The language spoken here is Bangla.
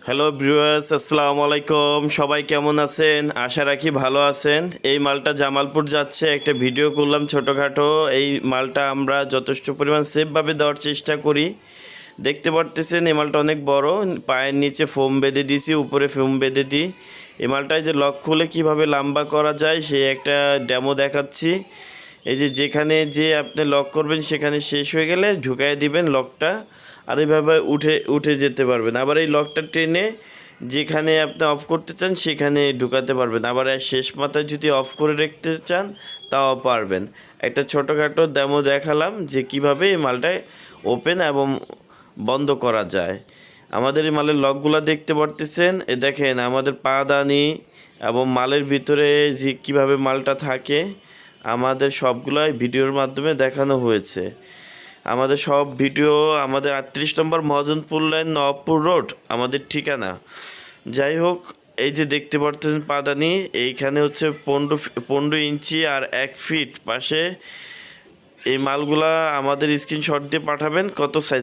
হ্যালো ভিউয়ার্স, আসসালামু আলাইকুম। সবাই কেমন আছেন? আশা রাখি ভালো আছেন। এই মালটা জামালপুর যাচ্ছে, একটা ভিডিও করলাম ছোটোখাটো। এই মালটা আমরা যথেষ্ট পরিমাণ সেফভাবে দেওয়ার চেষ্টা করি। দেখতে পারতেছেন এই মালটা অনেক বড়। পায়ের নিচে ফোম বেঁধে দিয়েছি, উপরে ফোম বেঁধে দিই। এই মালটায় যে লক খুলে কীভাবে লম্বা করা যায় সেই একটা ডেমো দেখাচ্ছি। এই যে যেখানে যে আপনি লক করবেন সেখানে শেষ হয়ে গেলে ঢুকাই দিবেন লকটা, আর এইভাবে উঠে উঠে যেতে পারবেন। আবার এই লকটা টেনে যেখানে আপনি অফ করতে চান সেখানে ঢুকাতে পারবেন। আবার এর শেষ মাথায় যদি অফ করে রাখতে চান তাও পারবেন। একটা ছোটোখাটো ডেমো দেখালাম যে কিভাবে এই মালটায় ওপেন এবং বন্ধ করা যায়। আমাদের এই মালের লকগুলো দেখতে পারতেছেন। এ দেখেন আমাদের পাদানি এবং মালের ভিতরে যে কীভাবে মালটা থাকে আমাদের সবগুলাই ভিডিওর মাধ্যমে দেখানো হয়েছে। আমাদের সব ভিডিও আমাদের 38 নম্বর মহাজনপুর লাইন, নবাবপুর রোড আমাদের ঠিকানা। যাই হোক, এই যে দেখতে পাচ্ছেন পাদানি, এইখানে হচ্ছে 15 ইঞ্চি আর 1 ফিট পাশে এই মালগুলা আমাদের স্ক্রিনশট দিয়ে পাঠাবেন কত সাইজ